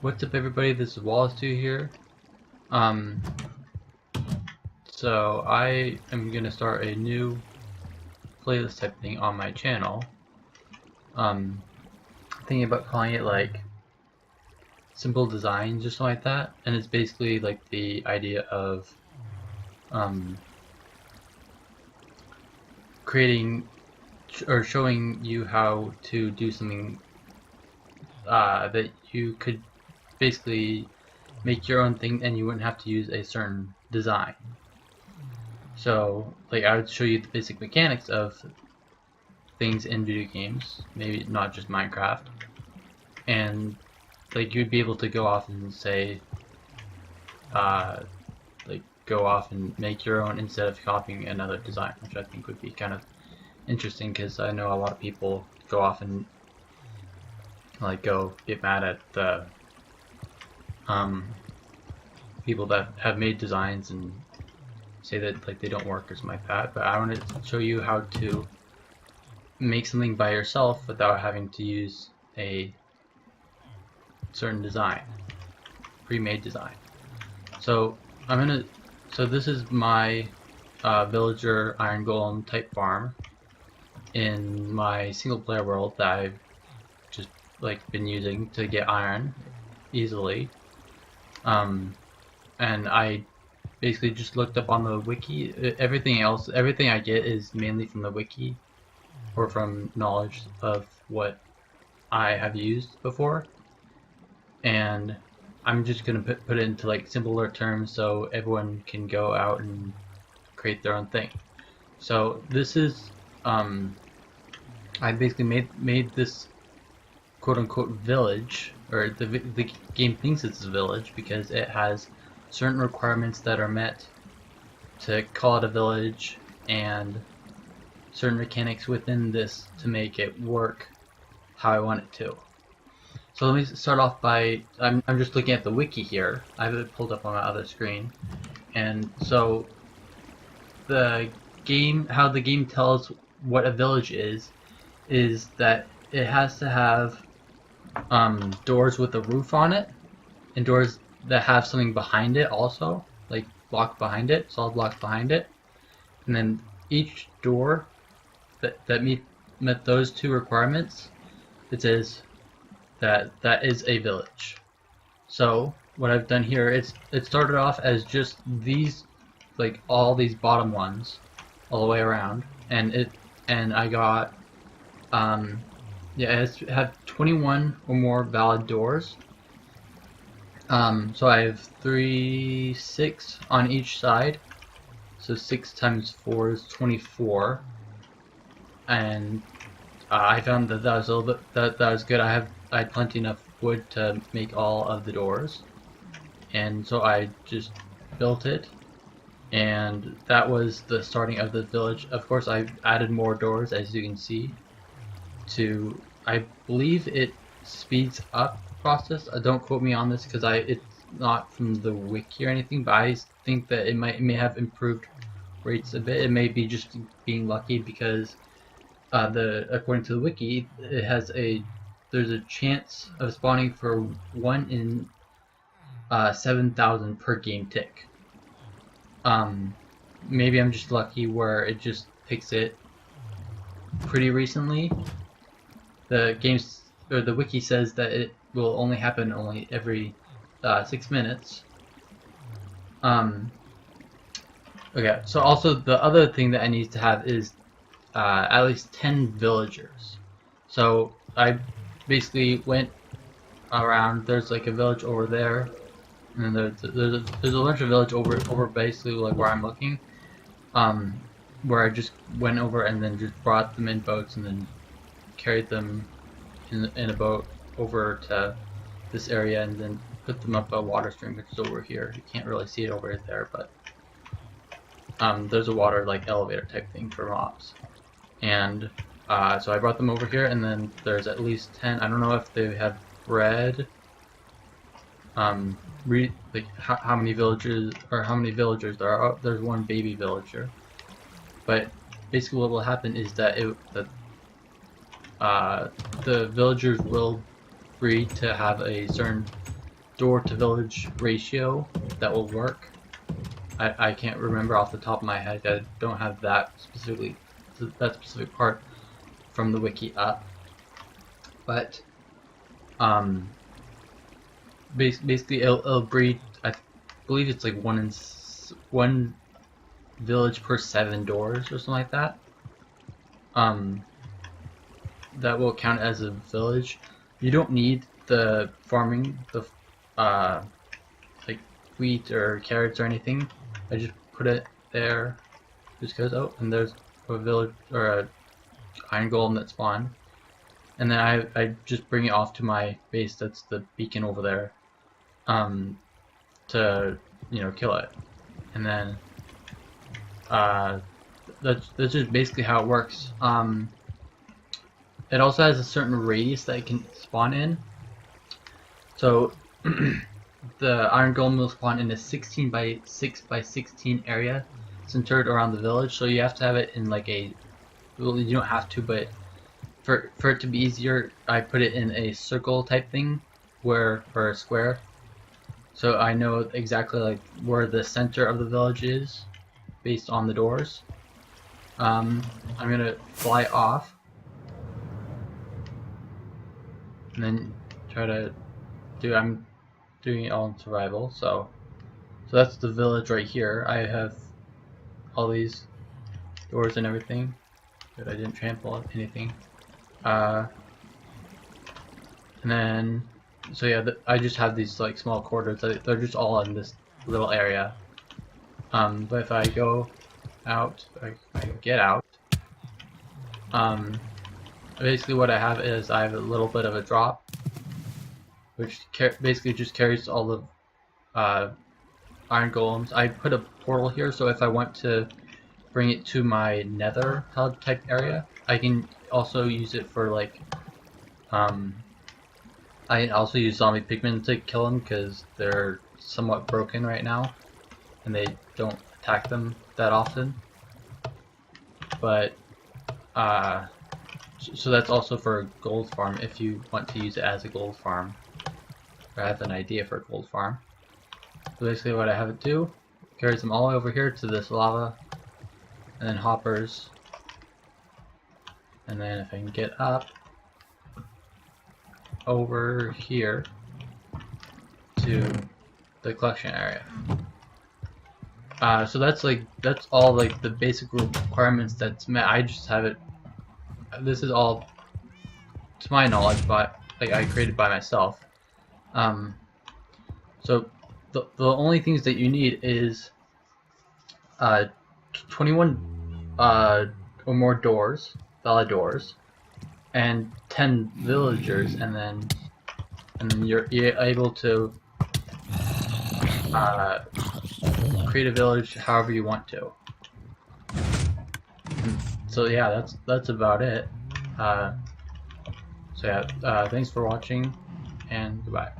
What's up, everybody? This is Wallace2 here. So I am gonna start a new playlist type thing on my channel. Thinking about calling it like simple designs or something like that, and it's basically like the idea of creating or showing you how to do something that you could basically make your own thing and you wouldn't have to use a certain design. So like I would show you the basic mechanics of things in video games, maybe not just Minecraft, and like you'd be able to go off and say like go off and make your own instead of copying another design, which I think would be kind of interesting because I know a lot of people go off and like go get mad at the people that have made designs and say that like they don't work or something like that. But I want to show you how to make something by yourself without having to use a certain design, pre-made design. So so this is my villager iron golem type farm in my single player world that I've just like been using to get iron easily. And I basically just looked up on the wiki. Everything I get is mainly from the wiki or from knowledge of what I have used before, and I'm just gonna put it into like simpler terms so everyone can go out and create their own thing. So this is I basically made this quote-unquote village, or the game thinks it's a village because it has certain requirements that are met to call it a village and certain mechanics within this to make it work how I want it to. So let me start off by, I'm just looking at the wiki here. I have it pulled up on my other screen, and so the game, how the game tells what a village is that it has to have doors with a roof on it, and doors that have something behind it also, like block behind it, solid blocks behind it, and then each door that met those two requirements, it says that is a village. So what I've done here, it started off as just these, like all these bottom ones all the way around, and I got yeah, it has to have 21 or more valid doors. So I have 6 on each side. So 6 times 4 is 24. And I found that was a little bit that was good. I had plenty enough wood to make all of the doors, and so I just built it. And that was the starting of the village. Of course, I added more doors, as you can see. I believe it speeds up the process. Don't quote me on this because it's not from the wiki or anything, but I think that it may have improved rates a bit. It may be just being lucky because according to the wiki, there's a chance of spawning for 1 in 7,000 per game tick. Maybe I'm just lucky where it just picks it pretty recently. The wiki says that it will only happen every 6 minutes. Okay, so also the other thing that I need to have is at least 10 villagers. So I basically went around. There's like a village over there, and there's a bunch of village over basically like where I'm looking, where I just went over and then just brought them in boats and then carried them in a boat over to this area and then put them up a water stream, which is over here. You can't really see it over there, but there's a water like elevator type thing for mobs. And so I brought them over here, and then there's at least 10. I don't know if they have bread. Like how many villagers there are. Oh, there's one baby villager. But basically, what will happen is that the villagers will breed to have a certain door to village ratio that will work. I can't remember off the top of my head. I don't have that specific part from the wiki up, but basically it'll breed. I believe it's like one village per 7 doors or something like that. That will count as a village. You don't need the farming, the like wheat or carrots or anything. I just put it there just because, oh, and there's a village or a iron golem that spawned. And then I just bring it off to my base, that's the beacon over there, to, you know, kill it. And then that's just basically how it works. It also has a certain radius that it can spawn in. So the iron golem will spawn in a 16 by 6 by 16 area centered around the village. So you have to have it in like a, well, you don't have to, but for it to be easier, I put it in a circle type thing, or a square. So I know exactly like where the center of the village is based on the doors. I'm gonna fly off and then try to do, I'm doing it all in survival, so that's the village right here. I have all these doors and everything. Good, I didn't trample anything. And then, so yeah, I just have these like small quarters. They're just all in this little area. But if I go out, I get out. Basically what I have is I have a little bit of a drop, which basically just carries all the iron golems. I put a portal here, so if I want to bring it to my nether hub type area, I can also use it for like, I can also use zombie pigmen to kill them because they're somewhat broken right now and they don't attack them that often. But so that's also for a gold farm if you want to use it as a gold farm. Or I have an idea for a gold farm. So basically what I have it do, carries them all the way over here to this lava, and then hoppers, and then if I can get up over here to the collection area. So that's all like the basic requirements that's met. I just have it, this is all to my knowledge, but like I created by myself. So the only things that you need is 21 or more doors, valid doors, and 10 villagers, and then you're able to create a village however you want to. And so yeah, that's about it. So yeah, thanks for watching, and goodbye.